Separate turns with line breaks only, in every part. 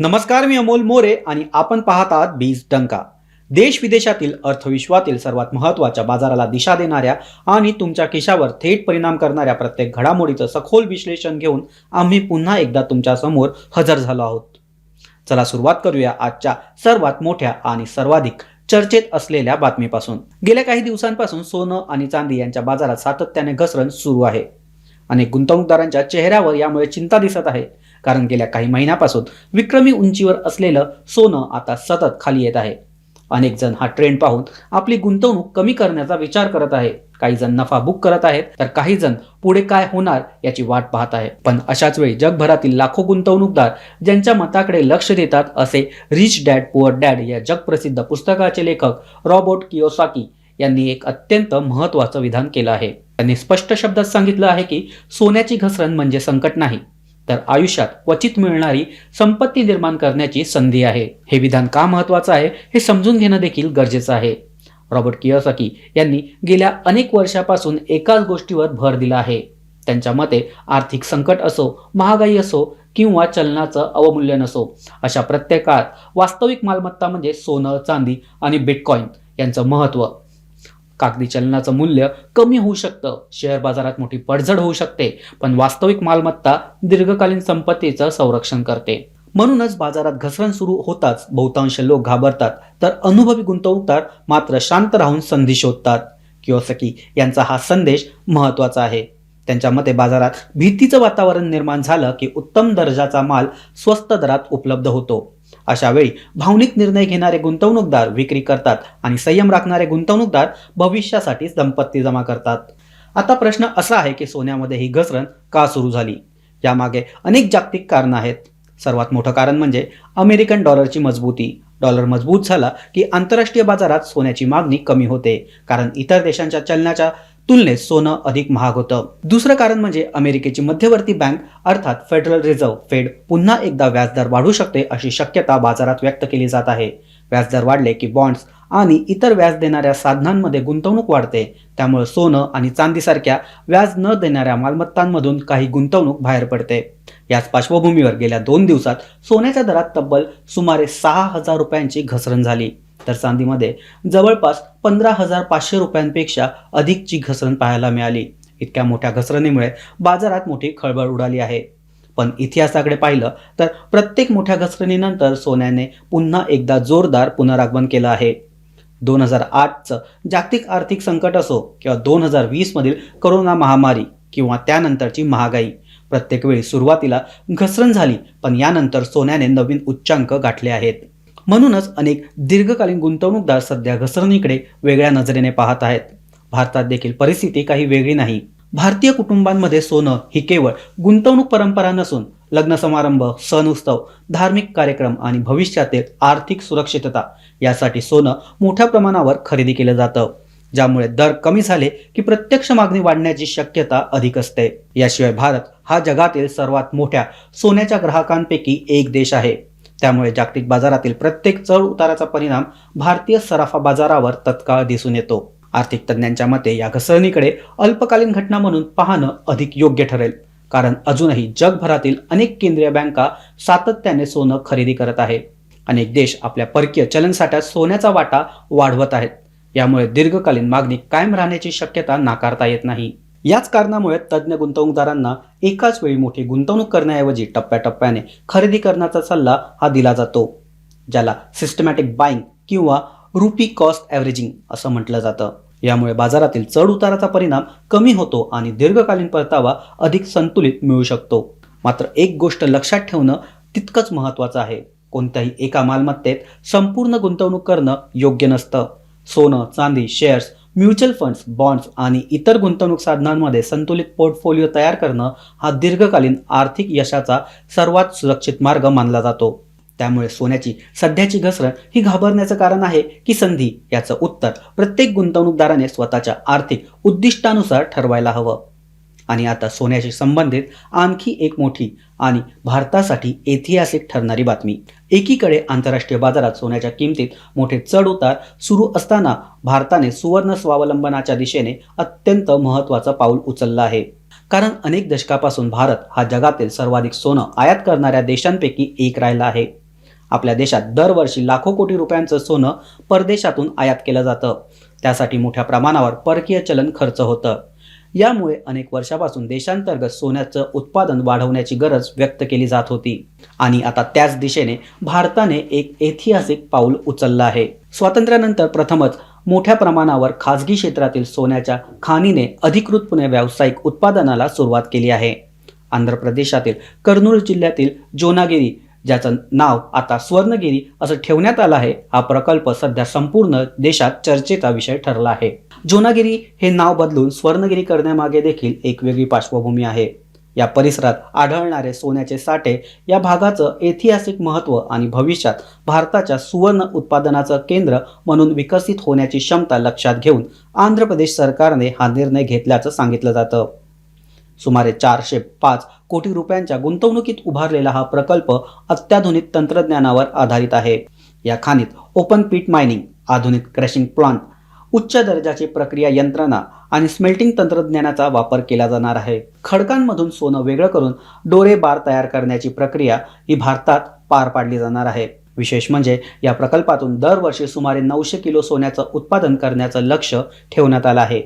नमस्कार, मी अमोल मोरे आणि आपण पाहत आहात बीज डंका. देश विदेशातील अर्थविश्वातील सर्वात महत्त्वाच्या बाजाराला दिशा देणाऱ्या आणि तुमच्या खिशावर थेट परिणाम करणाऱ्या प्रत्येक घडामोडीचं सखोल विश्लेषण घेऊन आम्ही पुन्हा एकदा तुमच्या समोर हजर झालो आहोत. चला सुरुवात करूया आजच्या सर्वात मोठ्या आणि सर्वाधिक चर्चेत असलेल्या बातमीपासून. गेल्या काही दिवसांपासून सोनं आणि चांदी यांच्या बाजारात सातत्याने घसरण सुरू आहे. अनेक गुंतवणूकदारांच्या चेहऱ्यावर यामुळे चिंता दिसत आहे, कारण गेल्या काही महिन्यापासून विक्रमी उंचीवर असलेलं सोनं आता सतत खाली येत आहे. अनेक जण हा ट्रेंड पाहून आपली गुंतवणूक कमी करण्याचा विचार करत आहे. काही जण नफा बुक करत आहेत, तर काही जण पुढे काय होणार याची वाट पाहत आहे. पण अशाच वेळी जगभरातील लाखो गुंतवणूकदार ज्यांच्या मताकडे लक्ष देतात, असे रिच डॅड पुअर डॅड या जगप्रसिद्ध पुस्तकाचे लेखक रॉबर्ट कियोसाकी यांनी एक अत्यंत महत्त्वाचं विधान केलं आहे. त्यांनी स्पष्ट शब्दात सांगितलं आहे की सोन्याची घसरण म्हणजे संकट नाही, तर आयुष्यात क्वचित मिळणारी संपत्ती निर्माण करण्याची संधी आहे. हे विधान का महत्त्वाचं आहे हे समजून घेणं देखील गरजेचं आहे. रॉबर्ट कियोसाकी यांनी गेल्या अनेक वर्षापासून एकाच गोष्टीवर भर दिला आहे. त्यांच्या मते आर्थिक संकट असो, महागाई असो किंवा चलनाचं अवमूल्यन असो, अशा प्रत्येक काळात वास्तविक मालमत्ता म्हणजे सोनं, चांदी आणि बिटकॉइन यांचं महत्त्व. कागदी चलनाचं मूल्य कमी होऊ शकतं, शेअर बाजारात मोठी पडझड होऊ शकते, पण वास्तविक मालमत्ता दीर्घकालीन संपत्तीचं संरक्षण करते. म्हणूनच बाजारात घसरण सुरू होताच बहुतांश लोक घाबरतात, तर अनुभवी गुंतवणूकदार मात्र शांत राहून संधी शोधतात. कियोसाकी यांचा हा संदेश महत्त्वाचा आहे. त्यांच्या मते बाजारात भीतीचं वातावरण निर्माण झालं की उत्तम दर्जाचा माल स्वस्त दरात उपलब्ध होतो. अशा वेळी भावनिक निर्णय घेणारे गुंतवणूकदार विक्री करतात आणि संयम राखणारे गुंतवणूकदार भविष्यासाठी संपत्ती जमा करतात. आता प्रश्न असा आहे की सोन्यामध्ये ही घसरण का सुरू झाली? यामागे अनेक जागतिक कारणं आहेत. सर्वात मोठं कारण म्हणजे अमेरिकन डॉलरची मजबूती. डॉलर मजबूत झाला की आंतरराष्ट्रीय बाजारात सोन्याची मागणी कमी होते, कारण इतर देशांच्या चलनाच्या तुलनेत सोनं अधिक महाग होतं. दुसरं कारण म्हणजे अमेरिकेची मध्यवर्ती बँक अर्थात फेडरल रिझर्व्ह फेड पुन्हा एकदा व्याजदर वाढवू शकते अशी शक्यता बाजारात व्यक्त केली जात आहे. व्याजदर वाढले की बॉन्ड्स आणि इतर व्याज देणाऱ्या साधनांमध्ये गुंतवणूक वाढते. त्यामुळे सोनं आणि चांदीसारख्या व्याज न देणाऱ्या मालमत्तांमधून काही गुंतवणूक बाहेर पडते. याच पार्श्वभूमीवर गेल्या 2 दिवसात सोन्याच्या दरात तब्बल सुमारे 6,000 रुपयांची घसरण झाली, तर चांदीमध्ये जवळपास 15,500 रुपयांपेक्षा अधिकची घसरण पाहायला मिळाली. इतक्या मोठ्या घसरणीमुळे बाजारात मोठी खळबळ उडाली आहे. पण इतिहासाकडे पाहिलं तर प्रत्येक मोठ्या घसरणीनंतर सोन्याने पुन्हा एकदा जोरदार पुनरागमन केलं आहे. 2008चं जागतिक आर्थिक संकट असो किंवा 2020 मधील कोरोना महामारी किंवा त्यानंतरची महागाई, प्रत्येक वेळी सुरुवातीला घसरण झाली, पण यानंतर सोन्याने नवीन उच्चांक गाठले आहेत. म्हणूनच अनेक दीर्घकालीन गुंतवणूकदार सध्या घसरणीकडे वेगळ्या नजरेने पाहत आहेत. भारतात देखील परिस्थिती काही वेगळी नाही. भारतीय कुटुंबांमध्ये सोनं ही केवळ गुंतवणूक परंपरा नसून लग्न समारंभ, सण उत्सव, धार्मिक कार्यक्रम आणि भविष्यातील आर्थिक सुरक्षितता यासाठी सोनं मोठ्या प्रमाणावर खरेदी केलं जातं, ज्यामुळे दर कमी झाले की प्रत्यक्ष मागणी वाढण्याची शक्यता अधिक असते. याशिवाय भारत हा जगातील सर्वात मोठ्या सोन्याच्या ग्राहकांपैकी एक देश आहे. त्यामुळे जागतिक बाजारातील प्रत्येक चढ उताराचा परिणाम भारतीय सराफा बाजारावर तत्काळ दिसून येतो. आर्थिक तज्ञांच्या मते या घसरणीकडे अल्पकालीन घटना म्हणून पाहणं अधिक योग्य ठरेल, कारण अजूनही जगभरातील अनेक केंद्रीय बँका सातत्याने सोनं खरेदी करत आहेत. अनेक देश आपल्या परकीय चलनसाठ्यात सोन्याचा वाटा वाढवत आहेत. यामुळे दीर्घकालीन मागणी कायम राहण्याची शक्यता नाकारता येत नाही. याच कारणामुळे तज्ज्ञ गुंतवणूकदारांना एकाच वेळी मोठी गुंतवणूक करण्याऐवजी टप्प्याटप्प्याने खरेदी करण्याचा सल्ला हा दिला जातो, ज्याला सिस्टमॅटिक बाईंग किंवा रुपी कॉस्ट ॲव्हरेजिंग असं म्हटलं जातं. यामुळे बाजारातील चढ उताराचा परिणाम कमी होतो आणि दीर्घकालीन परतावा अधिक संतुलित मिळू शकतो. मात्र एक गोष्ट लक्षात ठेवणं तितकंच महत्त्वाचं आहे. कोणत्याही एका मालमत्तेत संपूर्ण गुंतवणूक करणं योग्य नसतं. सोनं, चांदी, शेअर्स, म्युच्युअल फंड्स, बॉन्ड्स आणि इतर गुंतवणूक साधनांमध्ये संतुलित पोर्टफोलिओ तयार करणं हा दीर्घकालीन आर्थिक यशाचा सर्वात सुरक्षित मार्ग मानला जातो. त्यामुळे सोन्याची सध्याची घसरण ही घाबरण्याचं कारण आहे की संधी, याचं उत्तर प्रत्येक गुंतवणूकदाराने स्वतःच्या आर्थिक उद्दिष्टानुसार ठरवायला हवं. आणि आता सोन्याशी संबंधित आणखी एक मोठी आणि भारतासाठी ऐतिहासिक ठरणारी बातमी. एकीकडे आंतरराष्ट्रीय बाजारात सोन्याच्या किमतीत मोठे चढ उतार सुरू असताना भारताने सुवर्ण स्वावलंबनाच्या दिशेने अत्यंत महत्त्वाचं पाऊल उचललं आहे. कारण अनेक दशकापासून भारत हा जगातील सर्वाधिक सोनं आयात करणाऱ्या देशांपैकी एक राहिला आहे. आपल्या देशात दरवर्षी लाखो कोटी रुपयांचं सोनं परदेशातून आयात केलं जातं. त्यासाठी मोठ्या प्रमाणावर परकीय चलन खर्च होतं. यामुळे अनेक वर्षापासून देशांतर्गत सोन्याचं उत्पादन वाढवण्याची गरज व्यक्त केली जात होती आणि आता त्याच दिशेने भारताने एक ऐतिहासिक पाऊल उचललं आहे. स्वातंत्र्यानंतर प्रथमच मोठ्या प्रमाणावर खासगी क्षेत्रातील सोन्याच्या खाणीने अधिकृतपणे व्यावसायिक उत्पादनाला सुरुवात केली आहे. आंध्र प्रदेशातील कर्नूल जिल्ह्यातील जोनागिरी, ज्याचं नाव आता स्वर्णगिरी असं ठेवण्यात आलं आहे, हा प्रकल्प सध्या संपूर्ण देशात चर्चेचा विषय ठरला आहे. जोनागिरी हे नाव बदलून स्वर्णगिरी करण्यामागे देखील एक वेगळी पार्श्वभूमी आहे. या परिसरात आढळणारे सोन्याचे साठे, या भागाचं ऐतिहासिक महत्त्व आणि भविष्यात भारताच्या सुवर्ण उत्पादनाचं केंद्र म्हणून विकसित होण्याची क्षमता लक्षात घेऊन आंध्र प्रदेश सरकारने हा निर्णय घेतल्याचं सांगितलं जातं. सुमारे 405 कोटी रुपयांच्या गुंतवणुकीत उभारलेला हा प्रकल्प अत्याधुनिक तंत्रज्ञानावर आधारित आहे. या खाणीत ओपन पिट मायनिंग, आधुनिक क्रशिंग प्लांट, उच्च दर्जाची प्रक्रिया यंत्रणा आणि स्मेल्टिंग तंत्रज्ञानाचा वापर केला जाणार आहे. खडकांमधून सोनं वेगळं करून डोरे बार तयार करण्याची प्रक्रिया ही भारतात पार पाडली जाणार आहे. विशेष म्हणजे या प्रकल्पातून दरवर्षी सुमारे 900 किलो सोन्याचं उत्पादन करण्याचं लक्ष्य ठेवण्यात आलं आहे.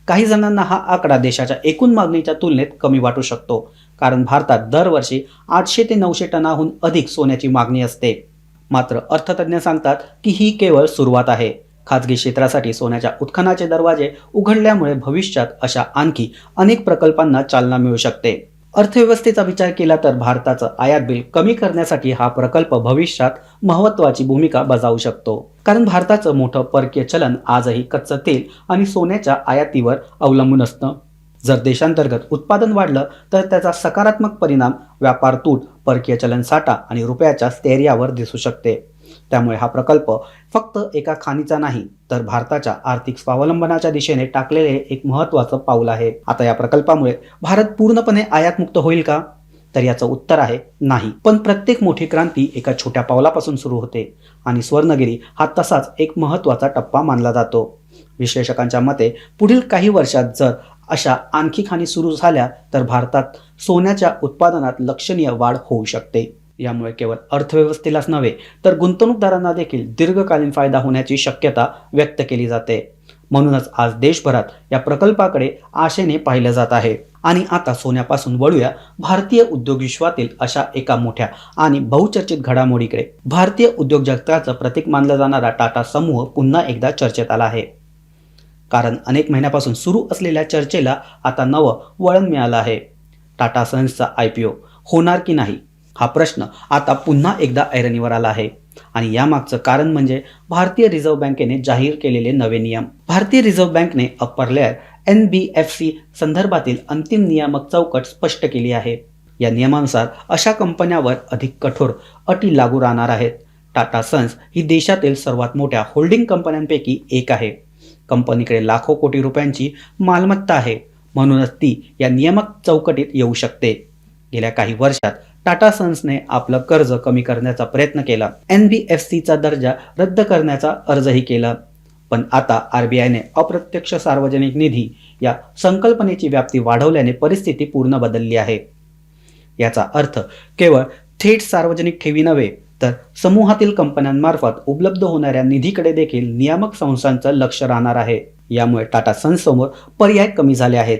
काही जणांना हा आकडा देशाच्या एकूण मागणीच्या तुलनेत कमी वाटू शकतो, कारण भारतात दरवर्षी 800 ते 900 टनाहून अधिक सोन्याची मागणी असते. मात्र अर्थतज्ञ सांगतात की ही केवळ सुरुवात आहे. खाजगी क्षेत्रासाठी सोन्याच्या उत्खननाचे दरवाजे उघडल्यामुळे भविष्यात अशा आणखी अनेक प्रकल्पांना चालना मिळू शकते. अर्थव्यवस्थेचा विचार केला तर भारताचं आयात बिल कमी करण्यासाठी हा प्रकल्प भविष्यात महत्त्वाची भूमिका बजावू शकतो, कारण भारताचं मोठं परकीय चलन आजही कच्चं तेल आणि सोन्याच्या आयातीवर अवलंबून असतं. जर देशांतर्गत उत्पादन वाढलं तर त्याचा सकारात्मक परिणाम व्यापार तूट, परकीय चलन साठा आणि रुपयाच्या स्थैर्यावर दिसू शकते. त्यामुळे हा प्रकल्प फक्त एका खाणीचा नाही, तर भारताच्या आर्थिक स्वावलंबनाच्या दिशेने टाकलेले एक महत्त्वाचं पाऊल आहे. आता या प्रकल्पामुळे भारत पूर्णपणे आयातमुक्त होईल का? तर याचं उत्तर आहे नाही. पण प्रत्येक मोठी क्रांती एका छोट्या पावलापासून सुरू होते आणि स्वर्णगिरी हा तसाच एक महत्त्वाचा टप्पा मानला जातो. विश्लेषकांच्या मते पुढील काही वर्षात जर अशा आणखी खाणी सुरू झाल्या तर भारतात सोन्याच्या उत्पादनात लक्षणीय वाढ होऊ शकते. यामुळे केवळ अर्थव्यवस्थेलाच नव्हे तर गुंतवणूकदारांना देखील दीर्घकालीन फायदा होण्याची शक्यता व्यक्त केली जाते. म्हणूनच आज देशभरात या प्रकल्पाकडे आशेने पाहिलं जात आहे. आणि आता सोन्यापासून वळूया भारतीय उद्योग विश्वातील अशा एका मोठ्या आणि बहुचर्चित घडामोडीकडे. भारतीय उद्योग जगताचं प्रतीक मानला जाणारा टाटा समूह पुन्हा एकदा चर्चेत आला आहे. कारण अनेक महिन्यापासून सुरू असलेल्या चर्चेला आता नवं वळण मिळालं आहे. टाटा सन्सचा IPO होणार की नाही हा प्रश्न आता पुन्हा एकदा ऐरणीवर आला आहे. आणि यामागचं कारण म्हणजे भारतीय रिझर्व्ह बँकेने जाहीर केलेले नवे नियम. भारतीय रिझर्व्ह बँकेने अप्पर लेअर NBFC संदर्भातील अंतिम नियामक चौकट स्पष्ट केली आहे. या नियमानुसार अशा कंपन्यांवर अधिक कठोर अटी लागू राहणार आहेत. टाटा सन्स ही देशातील सर्वात मोठ्या होल्डिंग कंपन्यांपैकी एक आहे. कंपनीकडे लाखो कोटी रुपयांची मालमत्ता आहे, म्हणूनच ती या नियामक चौकटीत येऊ शकते. गेल्या काही वर्षात टाटा सन्सने आपलं कर्ज कमी करण्याचा प्रयत्न केला, NBFCचा दर्जा रद्द करण्याचा अर्जही केला. पण आता RBIने अप्रत्यक्ष सार्वजनिक निधी या संकल्पनेची व्याप्ती वाढवल्याने परिस्थिती पूर्ण बदलली आहे. याचा अर्थ केवळ थेट सार्वजनिक ठेवी नव्हे तर समूहातील कंपन्यांमार्फत उपलब्ध होणाऱ्या निधीकडे देखील नियामक संस्थांचं लक्ष राहणार आहे. यामुळे टाटा सन्ससमोर पर्याय कमी झाले आहेत.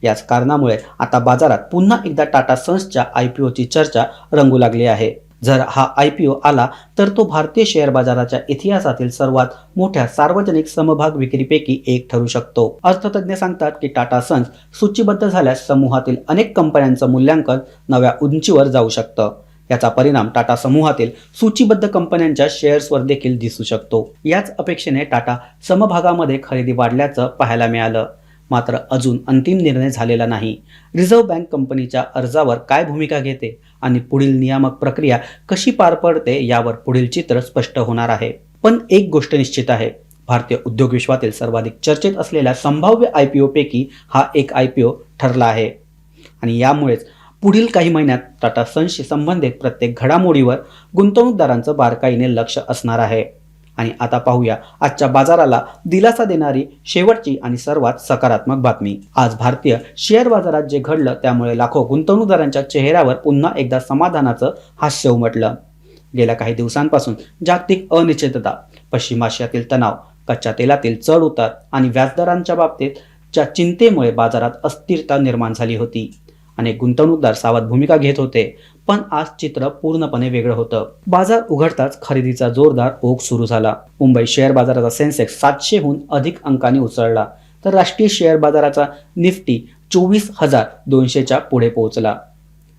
याच कारणामुळे आता बाजारात पुन्हा एकदा टाटा सन्सच्या IPOची चर्चा रंगू लागली आहे. जर हा IPO आला तर तो भारतीय शेअर बाजाराच्या इतिहासातील सर्वात मोठ्या सार्वजनिक समभाग विक्रीपैकी एक ठरू शकतो. अर्थतज्ञ सांगतात की टाटा सन्स सूचीबद्ध झाल्यास समूहातील अनेक कंपन्यांचं मूल्यांकन नव्या उंचीवर जाऊ शकतं. याचा परिणाम टाटा समूहातील सूचीबद्ध कंपन्यांच्या शेअर्सवर देखील दिसू शकतो. याच अपेक्षेने टाटा समभागामध्ये खरेदी वाढल्याचं पाहायला मिळालं. मात्र अजून अंतिम निर्णय झालेला नाही. रिझर्व्ह बँक कंपनीच्या अर्जावर काय भूमिका घेते आणि पुढील नियामक प्रक्रिया कशी पार पडते यावर पुढील चित्र स्पष्ट होणार आहे. पण एक गोष्ट निश्चित आहे, भारतीय उद्योग विश्वातील सर्वाधिक चर्चेत असलेल्या संभाव्य IPO पैकी हा एक IPO ठरला आहे. आणि यामुळेच पुढील काही महिन्यात टाटा सन्सशी संबंधित प्रत्येक घडामोडीवर गुंतवणूकदारांचं बारकाईने लक्ष असणार आहे. आणि आता पाहूया आजच्या बाजाराला दिलासा देणारी शेवटची आणि सर्वात सकारात्मक बातमी. आज भारतीय शेअर बाजारात जे घडलं त्यामुळे लाखो गुंतवणूकदारांच्या चेहऱ्यावर पुन्हा एकदा समाधानाचं हास्य उमटलं. गेल्या काही दिवसांपासून जागतिक अनिश्चितता, पश्चिम आशियातील तणाव, कच्च्या तेलातील चढ उतार आणि व्याजदरांच्या बाबतीतच्या चिंतेमुळे बाजारात अस्थिरता निर्माण झाली होती. अनेक गुंतवणूकदार सावध भूमिका घेत होते, पण आज चित्र पूर्णपणे वेगळं होतं. बाजार उघडताच खरेदीचा जोरदार ओघ सुरू झाला. मुंबई शेअर बाजाराचा सेन्सेक्स 700हून अधिक अंकांनी उसळला, तर राष्ट्रीय शेअर बाजाराचा निफ्टी 24,200च्या पुढे पोहोचला.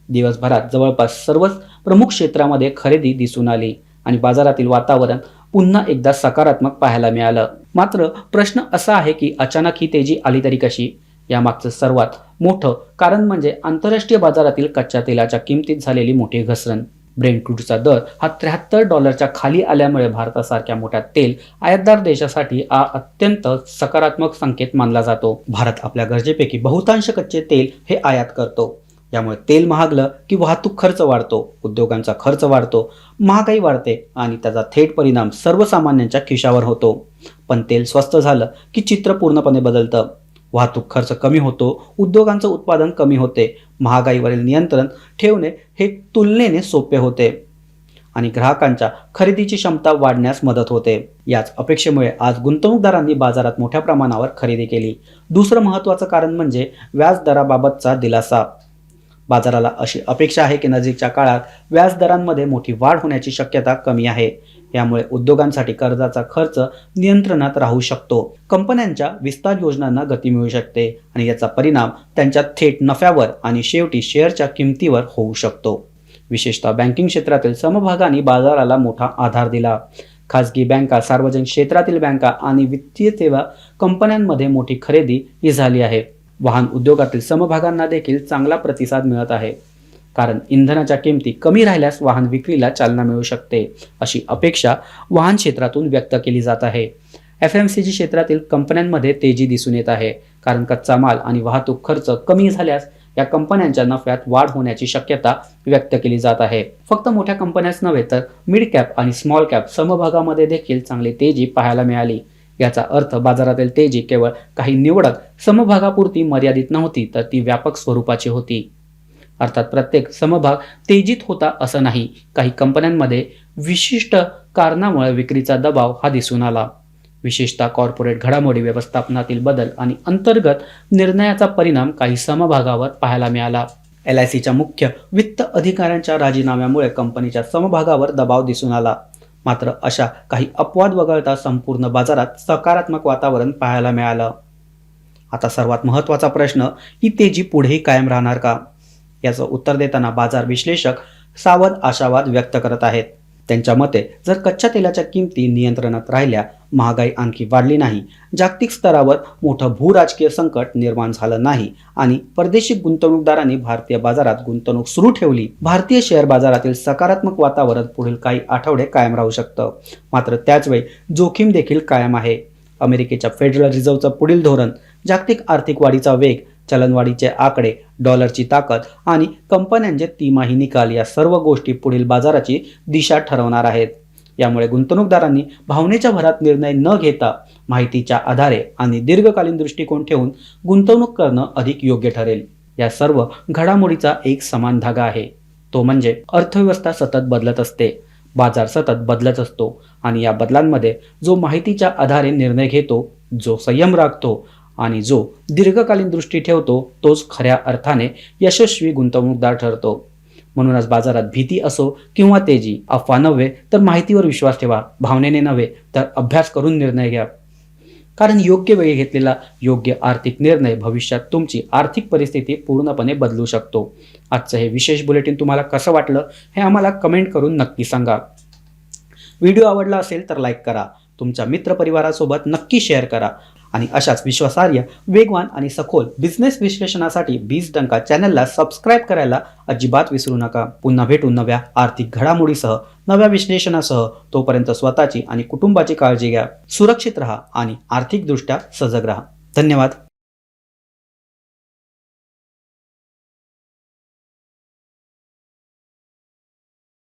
दिवसभरात जवळपास सर्वच प्रमुख क्षेत्रामध्ये खरेदी दिसून आली आणि बाजारातील वातावरण पुन्हा एकदा सकारात्मक पाहायला मिळालं. मात्र प्रश्न असा आहे की अचानक ही तेजी आली तरी कशी? यामागचं सर्वात मोठं कारण म्हणजे आंतरराष्ट्रीय बाजारातील कच्च्या तेलाच्या किमतीत झालेली मोठी घसरण. ब्रेंट क्रूडचा दर हा $73 खाली आल्यामुळे भारतासारख्या मोठ्या तेल आयातदार देशासाठी हा अत्यंत सकारात्मक संकेत मानला जातो. भारत आपल्या गरजेपैकी बहुतांश कच्चे तेल हे आयात करतो. यामुळे तेल महागलं की वाहतूक खर्च वाढतो, उद्योगांचा खर्च वाढतो, महागाई वाढते आणि त्याचा थेट परिणाम सर्वसामान्यांच्या खिशावर होतो. पण तेल स्वस्त झालं की चित्र पूर्णपणे बदलतं. वाहतूक खर्च कमी होतो, उद्योगांचं उत्पादन कमी होते, महागाईवरील नियंत्रण ठेवणे हे तुलनेने सोपे होते आणि ग्राहकांच्या खरेदीची क्षमता वाढण्यास मदत होते. याच अपेक्षेमुळे आज गुंतवणूकदारांनी बाजारात मोठ्या प्रमाणावर खरेदी केली. दुसरं महत्त्वाचं कारण म्हणजे व्याजदराबाबतचा दिलासा. बाजाराला अशी अपेक्षा आहे की नजीकच्या काळात व्याजदरांमध्ये मोठी वाढ होण्याची शक्यता कमी आहे. यामुळे उद्योगांसाठी कर्जाचा खर्च नियंत्रणात राहू शकतो, कंपन्यांच्या विस्तार योजनांना गती मिळू शकते आणि याचा परिणाम त्यांच्या थेट नफ्यावर आणि शेवटी शेअरच्या किमतीवर होऊ शकतो. विशेषतः बँकिंग क्षेत्रातील समभागांनी बाजाराला मोठा आधार दिला. खाजगी बँका, सार्वजनिक क्षेत्रातील बँका आणि वित्तीय सेवा कंपन्यांमध्ये मोठी खरेदी ही झाली आहे. वाहन उद्योगातील समभागांना देखील चांगला प्रतिसाद मिळत आहे, कारण इंधनाच्या किमती कमी राहिल्यास वाहन विक्रीला चालना मिळू शकते, अशी अपेक्षा वाहन क्षेत्रातून व्यक्त केली जात आहे. FMCG क्षेत्रातील कंपन्यांमध्ये तेजी दिसून येत आहे, कारण कच्चा माल आणि वाहतूक खर्च कमी झाल्यास या कंपन्यांच्या नफ्यात वाढ होण्याची शक्यता व्यक्त केली जात आहे. फक्त मोठ्या कंपन्याच नव्हे तर मिड कॅप आणि स्मॉल कॅप समभागामध्ये देखील चांगली तेजी पाहायला मिळाली. याचा अर्थ बाजारातील तेजी केवळ काही निवडक समभागापुरती मर्यादित नव्हती, तर ती व्यापक स्वरूपाची होती. अर्थात प्रत्येक समभाग तेजीत होता असं नाही. काही कंपन्यांमध्ये विशिष्ट कारणामुळे विक्रीचा दबाव हा दिसून आला. विशेषतः कॉर्पोरेट घडामोडी, व्यवस्थापनातील बदल आणि अंतर्गत निर्णयाचा परिणाम काही समभागावर पाहायला मिळाला. LICच्या मुख्य वित्त अधिकाऱ्यांच्या राजीनाम्यामुळे कंपनीच्या समभागावर दबाव दिसून आला. मात्र अशा काही अपवाद वगळता संपूर्ण बाजारात सकारात्मक वातावरण पाहायला मिळालं. आता सर्वात महत्त्वाचा प्रश्न, ही तेजी पुढेही कायम राहणार का? याचं उत्तर देताना बाजार विश्लेषक सावध आशावाद व्यक्त करत आहेत. त्यांच्या मते जर कच्च्या तेलाच्या किमती नियंत्रणात राहिल्या, महागाई आणखी वाढली नाही, जागतिक स्तरावर मोठं भूराजकीय संकट निर्माण झालं नाही आणि परदेशी गुंतवणूकदारांनी भारतीय बाजारात गुंतवणूक सुरू ठेवली, भारतीय शेअर बाजारातील सकारात्मक वातावरण पुढील काही आठवडे कायम राहू शकतं. मात्र त्याचवेळी जोखीम देखील कायम आहे. अमेरिकेच्या फेडरल रिझर्व्हचं पुढील धोरण, जागतिक आर्थिक वाढीचा वेग, चलनवाढीचे आकडे, डॉलरची ताकद आणि कंपन्यांचे तिमाही निकाल या सर्व गोष्टी पुढील बाजाराची दिशा ठरवणार आहेत. यामुळे गुंतवणूकदारांनी भावनेच्या भरात निर्णय न घेता माहितीच्या आधारे आणि दीर्घकालीन दृष्टिकोन ठेवून गुंतवणूक करणं अधिक योग्य ठरेल. या सर्व घडामोडीचा एक समान धागा आहे, तो म्हणजे अर्थव्यवस्था सतत बदलत असते, बाजार सतत बदलत असतो आणि या बदलांमध्ये जो माहितीच्या आधारे निर्णय घेतो, जो संयम राखतो आणि जो दीर्घकालीन दृष्टी ठेवतो, तोच खऱ्या अर्थाने यशस्वी गुंतवणूकदार ठरतो. म्हणूनच बाजारात भीती असो किंवा तेजी, अफवा नव्हे तर माहितीवर विश्वास ठेवा, भावनेने नव्हे तर अभ्यास करून निर्णय घ्या. कारण योग्य वेळी घेतलेला योग्य आर्थिक निर्णय भविष्यात तुमची आर्थिक परिस्थिती पूर्णपणे बदलू शकतो. आजचं हे विशेष बुलेटिन तुम्हाला कसं वाटलं हे आम्हाला कमेंट करून नक्की सांगा. व्हिडिओ आवडला असेल तर लाईक करा, तुमच्या मित्रपरिवारासोबत नक्की शेअर करा आणि अशाच विश्वासार्ह, वेगवान आणि सखोल बिझनेस विश्लेषणासाठी बीज डंका चॅनलला सबस्क्राईब करायला अजिबात विसरू नका. पुन्हा भेटू नव्या आर्थिक घडामोडीसह, नव्या विश्लेषणासह. तोपर्यंत स्वतःची आणि कुटुंबाची काळजी घ्या, सुरक्षित राहा आणि आर्थिकदृष्ट्या सजग राहा. धन्यवाद.